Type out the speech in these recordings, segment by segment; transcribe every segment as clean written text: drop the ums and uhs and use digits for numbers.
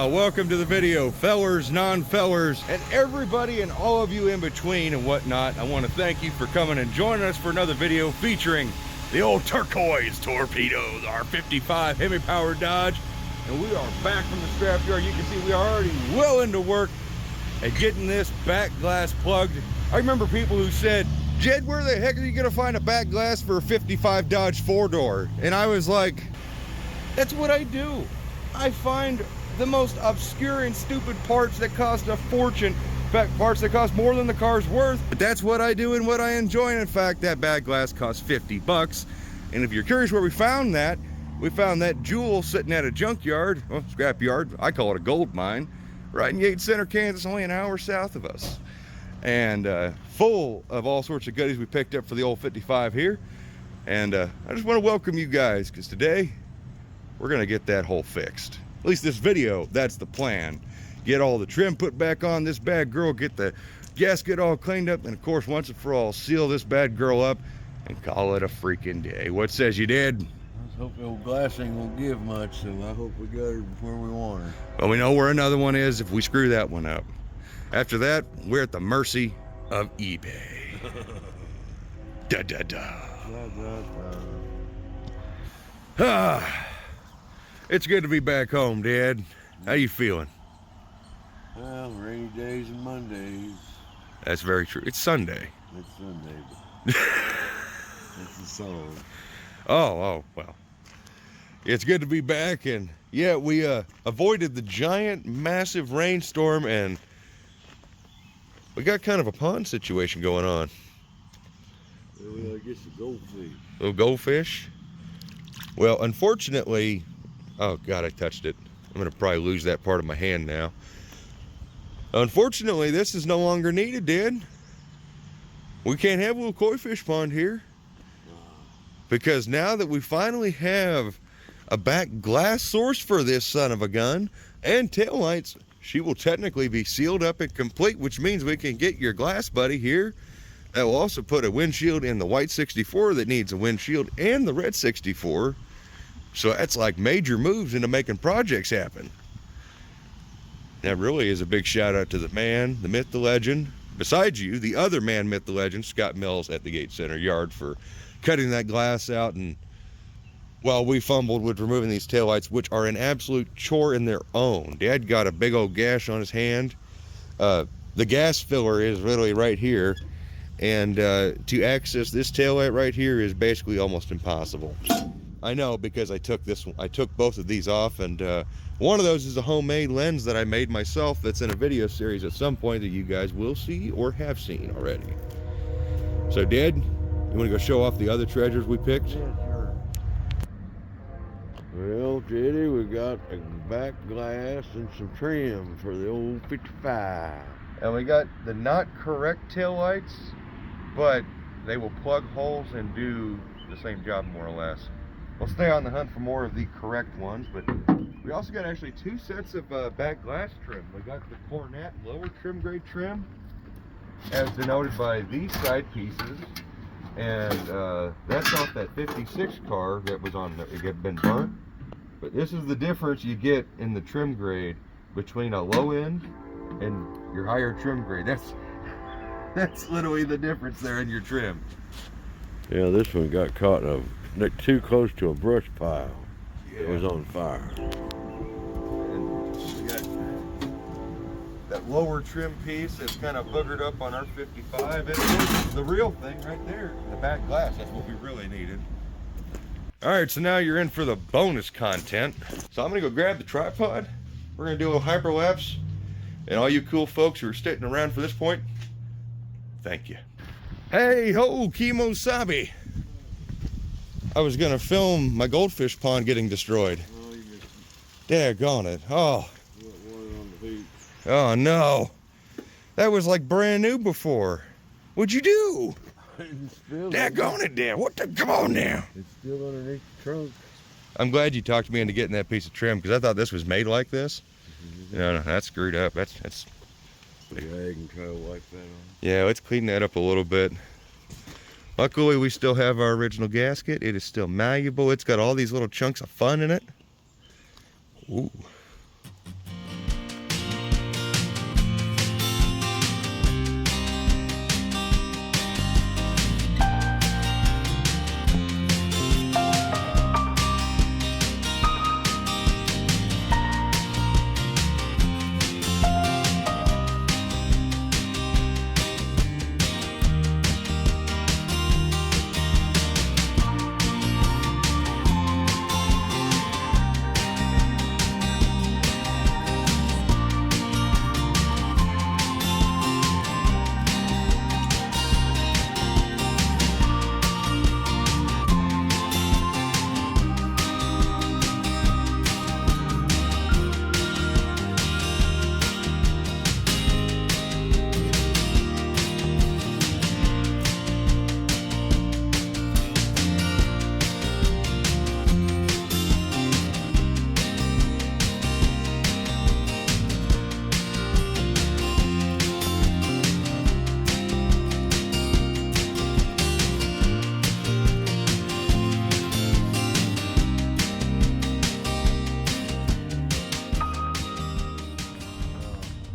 Welcome to the video, fellers, non-fellers, and everybody and all of you in between and whatnot. I want to thank you for coming and joining us for another video featuring the old turquoise torpedoes, our 55 Hemi-powered Dodge. And we are back from the scrapyard. You can see we are already well into work at getting this back glass plugged. I remember people who said, Jed, where the heck are you gonna find a back glass for a 55 Dodge 4-door? And I was like, that's what I do. I find the most obscure and stupid parts that cost a fortune. In fact, parts that cost more than the car's worth. But that's what I do and what I enjoy. And in fact, that back glass cost 50 bucks. And if you're curious where we found that, we found that jewel sitting at a junkyard, well, scrapyard, I call it a gold mine, right in Yates Center, Kansas, only an hour south of us. And full of all sorts of goodies we picked up for the old 55 here. And I just want to welcome you guys, because today we're gonna get that hole fixed. At least this video, that's the plan. Get all the trim put back on this bad girl, get the gasket all cleaned up, and of course, once and for all, seal this bad girl up and call it a freaking day. What says you did? I hope the old glass ain't gonna give much, so I hope we got her where we want her. Well, we know where another one is if we screw that one up. After that, we're at the mercy of eBay. Da da da. Ah. It's good to be back home, Dad. How you feeling? Well, rainy days and Mondays. That's very true. It's Sunday. It's Sunday. It's the song. Oh, well. It's good to be back, and yeah, we avoided the giant, massive rainstorm, and we got kind of a pond situation going on. Well, we gotta get some goldfish. Little goldfish? Well, unfortunately, oh God, I touched it. I'm gonna probably lose that part of my hand now. Unfortunately, this is no longer needed, Dad. We can't have a little koi fish pond here. Because now that we finally have a back glass source for this son of a gun and taillights, she will technically be sealed up and complete, which means we can get your glass buddy here. That will also put a windshield in the white 64 that needs a windshield and the red 64. So that's like major moves into making projects happen. That really is a big shout out to the man, the myth, the legend. Besides you, the other man, myth, the legend, Scott Mills at the Yates Center yard for cutting that glass out, and while we fumbled with removing these taillights, which are an absolute chore in their own. Dad got a big old gash on his hand. The gas filler is literally right here, and to access this taillight right here is basically almost impossible. I know, because I took both of these off, and one of those is a homemade lens that I made myself that's in a video series at some point that you guys will see or have seen already. So Dad, you want to go show off the other treasures we picked? Yeah, sure. Well, Teddy, we got a back glass and some trim for the old 55. And we got the not correct taillights, but they will plug holes and do the same job more or less. We'll stay on the hunt for more of the correct ones, but we also got actually two sets of back glass trim. We got the Cornet lower trim grade trim, as denoted by these side pieces. And that's off that 56 car that was on there. It had been burnt. But this is the difference you get in the trim grade between a low end and your higher trim grade. That's literally the difference there in your trim. Yeah, this one got caught in too close to a brush pile. Yeah. It was on fire. And we got that lower trim piece that's kind of boogered up on our 55. It is the real thing right there, the back glass. That's what we really needed. All right, so now you're in for the bonus content. So I'm gonna go grab the tripod. We're gonna do a little hyperlapse. And all you cool folks who are sitting around for this point, thank you. Hey ho, Kimosabi. I was gonna film my goldfish pond getting destroyed. Oh, you missed it. Daggone it. Oh. You got water on the beach. Oh no. That was like brand new before. What'd you do? Daggone it, Dad. What the? Come on now. It's still underneath the trunk. I'm glad you talked me into getting that piece of trim, because I thought this was made like this. No, that's screwed up. That's. Drag and try to wipe that off. Yeah, let's clean that up a little bit. Luckily, we still have our original gasket. It is still malleable. It's got all these little chunks of fun in it. Ooh.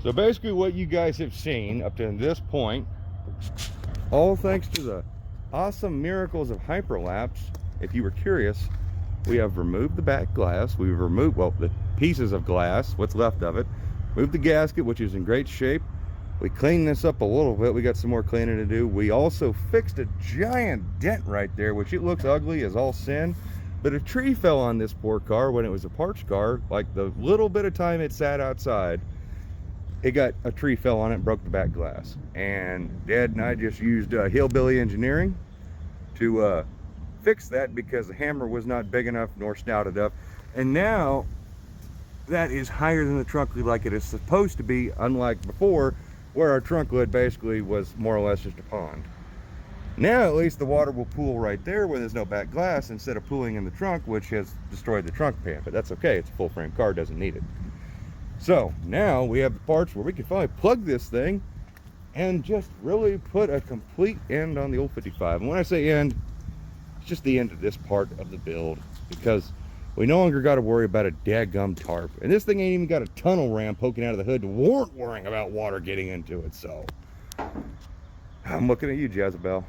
So basically what you guys have seen up to this point, all thanks to the awesome miracles of hyperlapse, if you were curious, we have removed the back glass. We've removed, well, the pieces of glass, what's left of it. Moved the gasket, which is in great shape. We cleaned this up a little bit. We got some more cleaning to do. We also fixed a giant dent right there, which it looks ugly as all sin. But a tree fell on this poor car when it was a parts car. Like the little bit of time it sat outside, a tree fell on it and broke the back glass. And Dad and I just used hillbilly engineering to fix that because the hammer was not big enough nor stout enough. And now that is higher than the trunk lid like it is supposed to be, unlike before where our trunk lid basically was more or less just a pond. Now at least the water will pool right there where there's no back glass instead of pooling in the trunk, which has destroyed the trunk pan, but that's okay. It's a full frame car, doesn't need it. So now we have the parts where we can finally plug this thing and just really put a complete end on the old 55. And when I say end, it's just the end of this part of the build, because we no longer got to worry about a dadgum tarp. And this thing ain't even got a tunnel ramp poking out of the hood. We weren't worrying about water getting into it, so. I'm looking at you, Jezebel.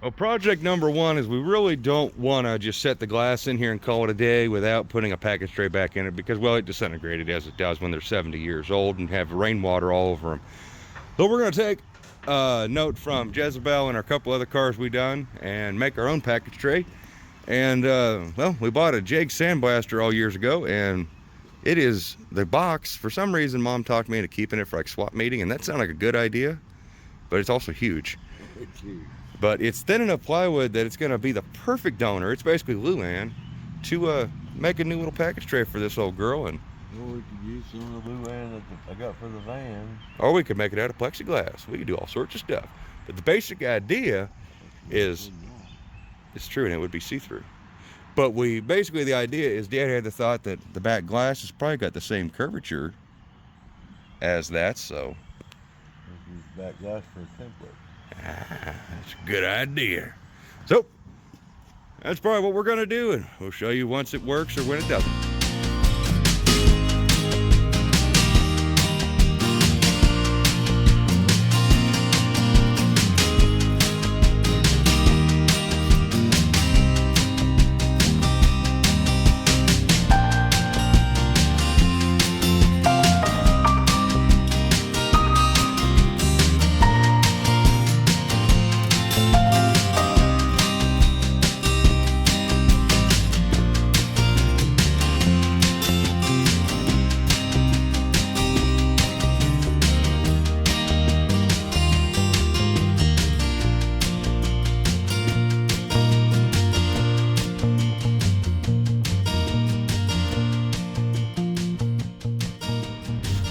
Well, project number one is we really don't want to just set the glass in here and call it a day without putting a package tray back in it, because, well, it disintegrated as it does when they're 70 years old and have rainwater all over them. So we're going to take a note from Jezebel and a couple other cars we done and make our own package tray. And, well, we bought a Jake sandblaster all years ago, and it is the box. For some reason, Mom talked me into keeping it for like swap meeting, and that sounded like a good idea, but it's also huge. It's huge. But it's thin enough plywood that it's going to be the perfect donor. It's basically Luann to make a new little package tray for this old girl. And well, we could use some of the Luann that I got for the van. or we could make it out of plexiglass. We could do all sorts of stuff. But the basic idea is, it's true, and it would be see-through. But basically the idea is Dad had the thought that the back glass has probably got the same curvature as that, so. This is back glass for a template. That's a good idea. So that's probably what we're gonna do, and we'll show you once it works or when it doesn't.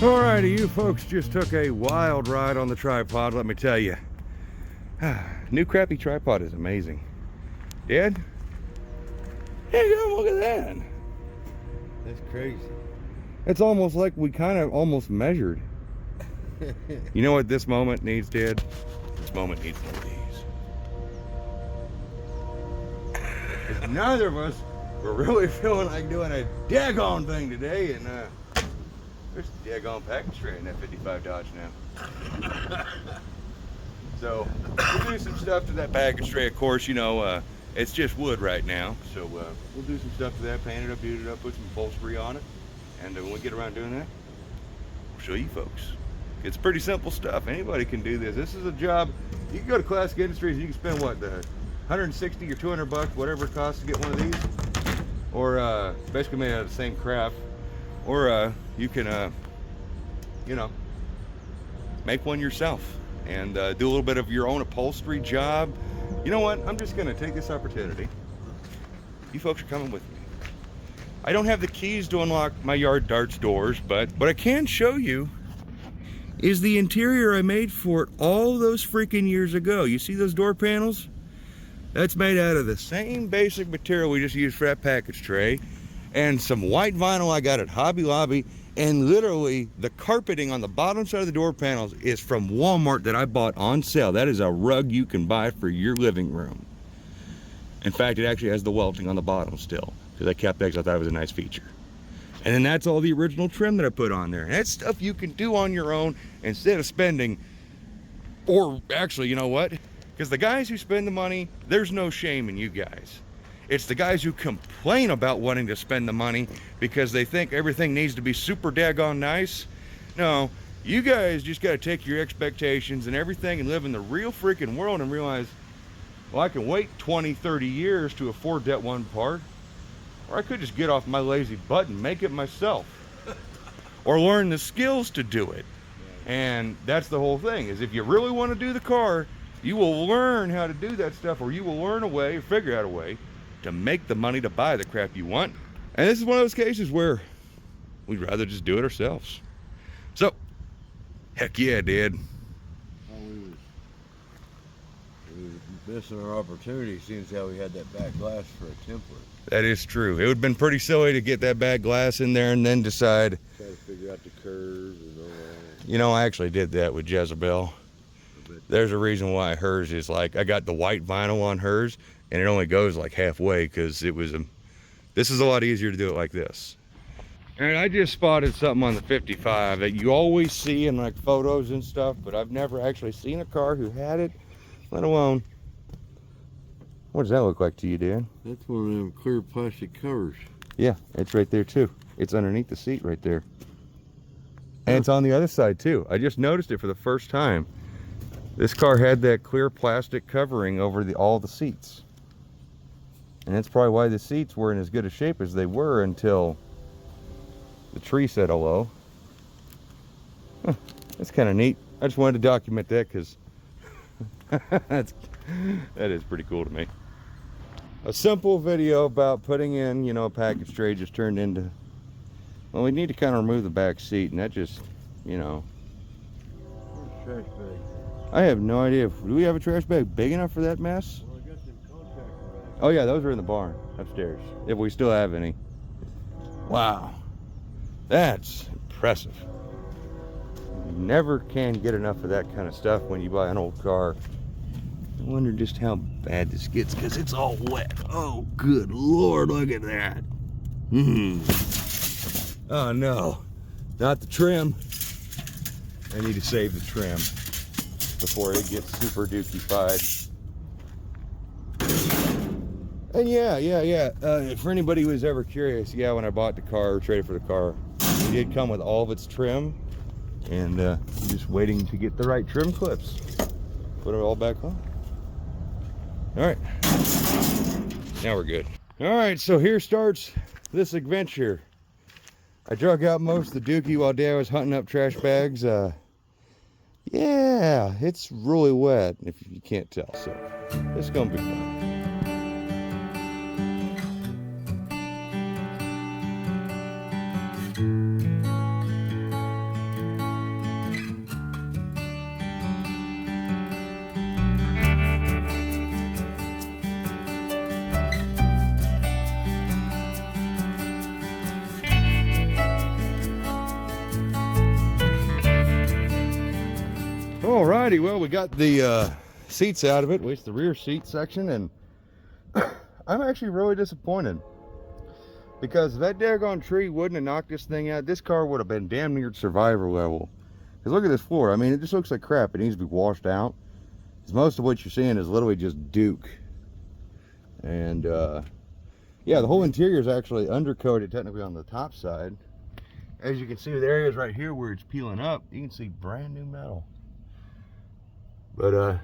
Alrighty, you folks just took a wild ride on the tripod, let me tell you. New crappy tripod is amazing. Dad? Hey, look at that. That's crazy. It's almost like we kind of almost measured. You know what this moment needs, Dad? This moment needs one of these. 'Cause neither of us were really feeling like doing a daggone thing today, and there's a daggone package tray in that 55 Dodge now. So we'll do some stuff to that package tray. Of course, you know, it's just wood right now. So we'll do some stuff to that, paint it up, beauty it up, put some upholstery on it. And when we get around doing that, we'll show you folks. It's pretty simple stuff. Anybody can do this. This is a job. You can go to Classic Industries and you can spend what, the 160 or 200 bucks, whatever it costs to get one of these. Or basically made out of the same craft. Or you can, you know, make one yourself and do a little bit of your own upholstery job. You know what? I'm just going to take this opportunity. You folks are coming with me. I don't have the keys to unlock my yard darts doors, but what I can show you is the interior I made for it all those freaking years ago. You see those door panels? That's made out of the same basic material we just used for that package tray. And some white vinyl I got at Hobby Lobby, and literally the carpeting on the bottom side of the door panels is from Walmart that I bought on sale. That is a rug you can buy for your living room. In fact, it actually has the welting on the bottom still, because I kept that because I thought it was a nice feature. And then that's all the original trim that I put on there. And that's stuff you can do on your own instead of spending, or actually, you know what? Because the guys who spend the money, there's no shame in you guys. It's the guys who complain about wanting to spend the money because they think everything needs to be super daggone nice. No, you guys just got to take your expectations and everything and live in the real freaking world and realize, well, I can wait 20, 30 years to afford that one part. Or I could just get off my lazy butt and make it myself. Or learn the skills to do it. And that's the whole thing, is if you really want to do the car, you will learn how to do that stuff, or you will learn a way, or figure out a way to make the money to buy the crap you want. And this is one of those cases where we'd rather just do it ourselves. So, heck yeah, Dad. We was missing our opportunity, seeing how we had that back glass for a template. That is true. It would have been pretty silly to get that back glass in there and then decide. Try to figure out the curves and all that. You know, I actually did that with Jezebel. There's a reason why hers is like, I got the white vinyl on hers and it only goes like halfway because it was this is a lot easier to do it like this. And I just spotted something on the 55 that you always see in like photos and stuff, but I've never actually seen a car who had it, let alone. What does that look like to you, Dan? That's one of them clear plastic covers. Yeah, it's right there too. It's underneath the seat right there. And it's on the other side too. I just noticed it for the first time. This car had that clear plastic covering over all the seats. And that's probably why the seats were in as good a shape as they were until the tree said hello. Huh, that's kind of neat. I just wanted to document that because that is pretty cool to me. A simple video about putting in, you know, a package tray just turned into, well, we need to kind of remove the back seat, and that just, you know. Where's the trash bag? I have no idea. Do we have a trash bag big enough for that mess? Well, I got them contractor bags. Oh yeah, those are in the barn upstairs, if we still have any. Wow, that's impressive. You never can get enough of that kind of stuff when you buy an old car. I wonder just how bad this gets because it's all wet. Oh, good Lord, look at that. Oh no, not the trim. I need to save the trim before it gets super dookie-fied. And yeah. For anybody who was ever curious, yeah, when I bought the car or traded for the car, it did come with all of its trim, and just waiting to get the right trim clips. Put it all back on. All right, now we're good. All right, so here starts this adventure. I drug out most of the dookie while Dad was hunting up trash bags. Yeah, it's really wet, if you can't tell, so it's gonna be fun. Alrighty, well, we got the seats out of it, at least the rear seat section, and I'm actually really disappointed because if that daggone tree wouldn't have knocked this thing out, this car would have been damn near survivor level. Because look at this floor. I mean, it just looks like crap. It needs to be washed out. Because most of what you're seeing is literally just Duke. And yeah, the whole interior is actually undercoated technically on the top side. As you can see, the areas right here where it's peeling up, you can see brand new metal. But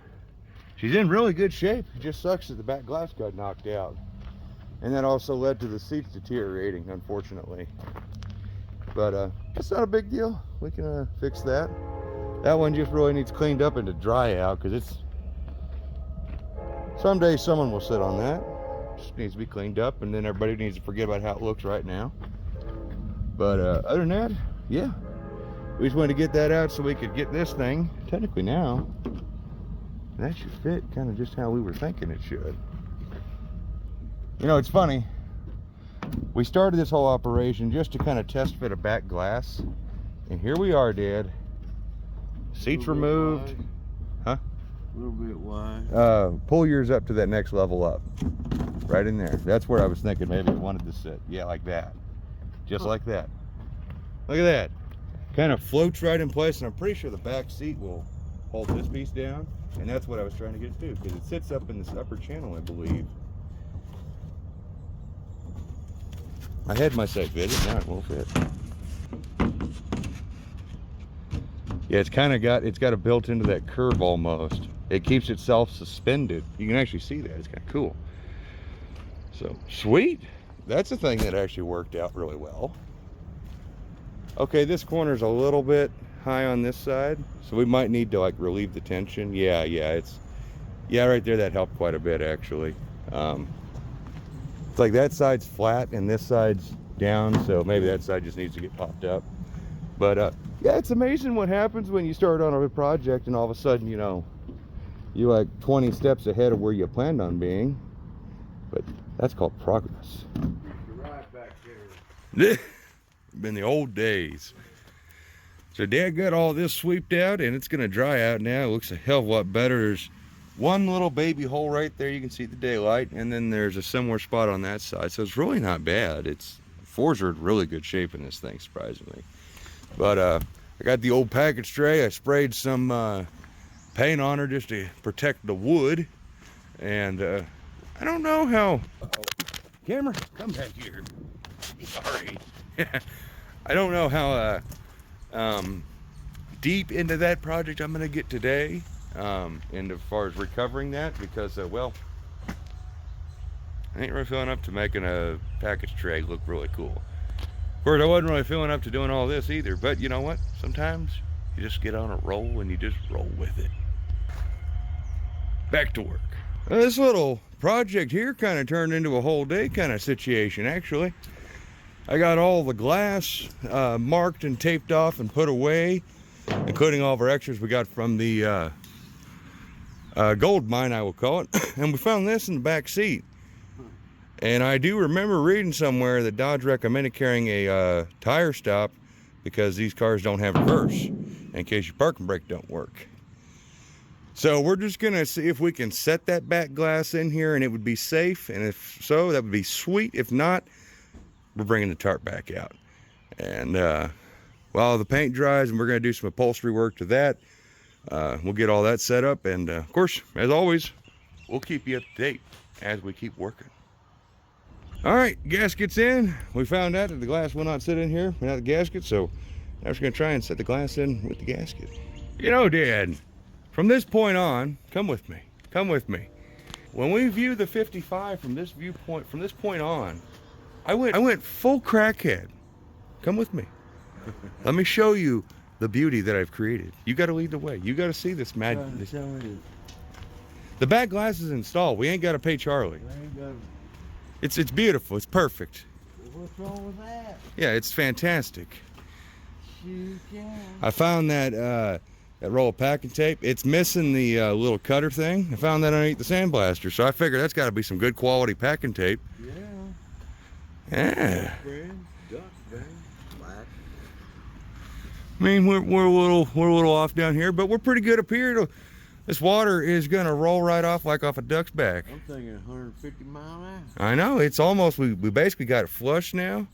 she's in really good shape. It just sucks that the back glass got knocked out. And that also led to the seats deteriorating, unfortunately. But it's not a big deal. We can fix that. That one just really needs cleaned up and to dry out, because it's, someday someone will sit on that. Just needs to be cleaned up, and then everybody needs to forget about how it looks right now. But other than that, yeah, we just wanted to get that out so we could get this thing technically now. That should fit kind of just how we were thinking it should. You know, it's funny. We started this whole operation just to kind of test fit a back glass. And here we are, Dad. Seats removed. Huh? A little bit wide. Pull yours up to that next level up. Right in there. That's where I was thinking maybe it wanted to sit. Yeah, like that. just like that. Look at that. Kind of floats right in place, and I'm pretty sure the back seat will hold this piece down, and that's what I was trying to get to, because it sits up in this upper channel, I believe. I had my sight fitted, now it won't fit. Yeah, it's got a built into that curve almost. It keeps itself suspended. You can actually see that. It's kind of cool. So sweet. That's a thing that actually worked out really well. Okay, this corner's a little bit high on this side, so we might need to like relieve the tension. Yeah, right there, that helped quite a bit actually. It's like that side's flat and this side's down, so maybe that side just needs to get popped up. But yeah, it's amazing what happens when you start on a project and all of a sudden, you know, you're like 20 steps ahead of where you planned on being. But that's called progress. Right back there. Been the old days. So Dad got all this sweeped out and it's gonna dry out now. It looks a hell of a lot better. There's one little baby hole right there, you can see the daylight, and then there's a similar spot on that side, so it's really not bad. Fours are in really good shape in this thing, surprisingly. But I got the old package tray. I sprayed some paint on her just to protect the wood, and I don't know how. Camera, come back here. Sorry. I don't know how deep into that project I'm gonna get today. And as far as recovering that, because well, I ain't really feeling up to making a package tray look really cool. Of course, I wasn't really feeling up to doing all this either, but you know what, sometimes you just get on a roll and you just roll with it. Back to work. This little project here kind of turned into a whole day kind of situation actually. I got all the glass marked and taped off and put away, including all of our extras we got from the gold mine, I will call it. And we found this in the back seat. And I do remember reading somewhere that Dodge recommended carrying a tire stop because these cars don't have reverse in case your parking brake don't work. So we're just gonna see if we can set that back glass in here and it would be safe, and if so, that would be sweet. If not, we're bringing the tarp back out. And while the paint dries, and we're gonna do some upholstery work to that, we'll get all that set up, and of course, as always, we'll keep you up to date as we keep working. All right, gaskets in. We found out that the glass will not sit in here without the gasket, so now we're just gonna try and set the glass in with the gasket. You know, Dad, from this point on, come with me, come with me. When we view the 55 from this viewpoint, from this point on, I went full crackhead. Come with me. Let me show you the beauty that I've created. You got to lead the way. You got to see this madness. The back glass is installed. We ain't got to pay Charlie. It's beautiful. It's perfect. What's wrong with that? Yeah, it's fantastic. Shoot, yeah. I found that roll of packing tape. It's missing the little cutter thing. I found that underneath the sandblaster, so I figured that's got to be some good quality packing tape. Yeah. Yeah. Duck brand, black. I mean, we're a little off down here, but we're pretty good up here. This water is gonna roll right off like off a duck's back. I'm thinking 150 mile an hour. I know, it's almost, we basically got it flush now.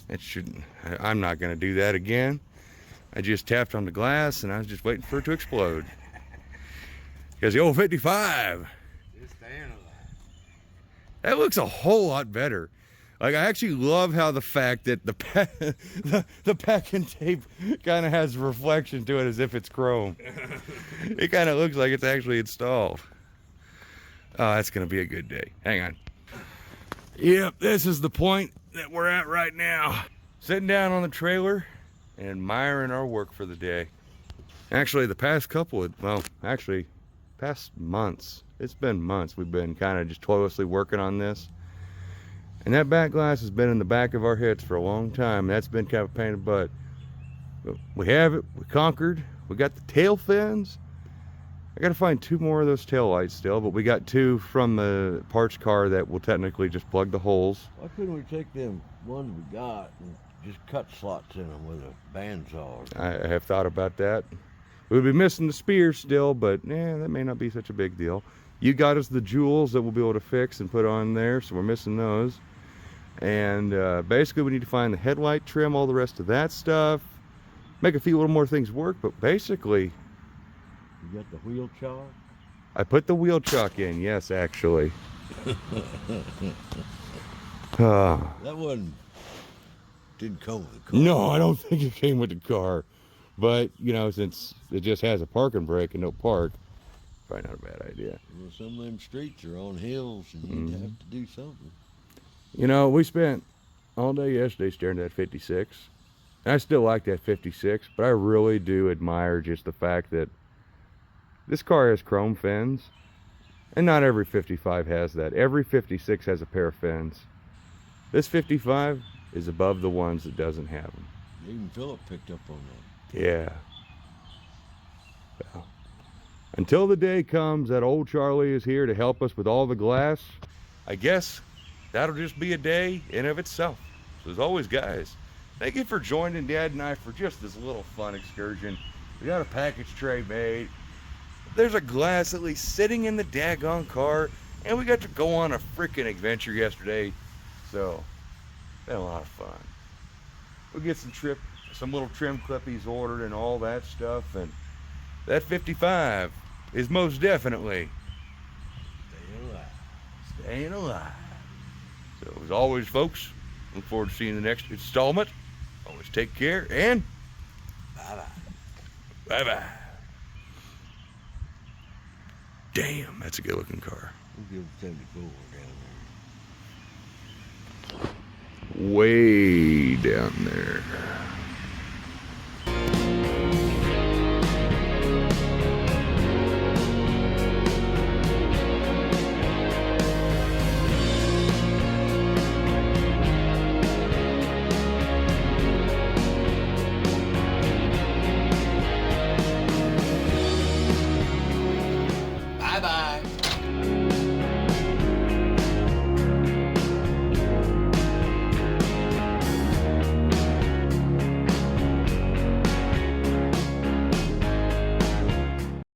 It shouldn't, I'm not gonna do that again. I just tapped on the glass and I was just waiting for it to explode. Because the old 55. Just analyze. That looks a whole lot better. Like, I actually love how the fact that the packing tape kind of has a reflection to it as if it's chrome. It kind of looks like it's actually installed. Oh, that's going to be a good day. Hang on. Yep, this is the point that we're at right now. Sitting down on the trailer and admiring our work for the day. Actually, the past past months. It's been months we've been kind of just toilously working on this. And that back glass has been in the back of our heads for a long time. That's been kind of a pain in the butt. But we have it, we conquered. We got the tail fins. I gotta find 2 more of those tail lights still, but we got 2 from the parts car that will technically just plug the holes. Why couldn't we take them ones we got and just cut slots in them with a bandsaw? I have thought about that. We'll be missing the spear still, but that may not be such a big deal. You got us the jewels that we'll be able to fix and put on there, so we're missing those. And basically we need to find the headlight trim, all the rest of that stuff, make a few little more things work, but basically You got the wheel chalk? I put the wheel chalk in, yes, actually. That one didn't come with the car. No, I don't think it came with the car. But, you know, since it just has a parking brake and no park, probably not a bad idea. Well, some of them streets are on hills and you'd have to do something. You know, we spent all day yesterday staring at that 56. And I still like that 56, but I really do admire just the fact that this car has chrome fins. And not every 55 has that. Every 56 has a pair of fins. This 55 is above the ones that doesn't have them. Even Philip picked up on that. Yeah. Well, until the day comes that old Charlie is here to help us with all the glass, I guess that'll just be a day in of itself. So as always, guys, thank you for joining Dad and I for just this little fun excursion. We got a package tray made. There's a glass at least sitting in the daggone car, and we got to go on a freaking adventure yesterday. So, been a lot of fun. We'll get some little trim clippies ordered and all that stuff, and that 55 is most definitely staying alive. So as always, folks, look forward to seeing the next installment. Always take care, and bye-bye. Damn, that's a good looking car. We'll give it 74 down there. Way down there. Bye-bye.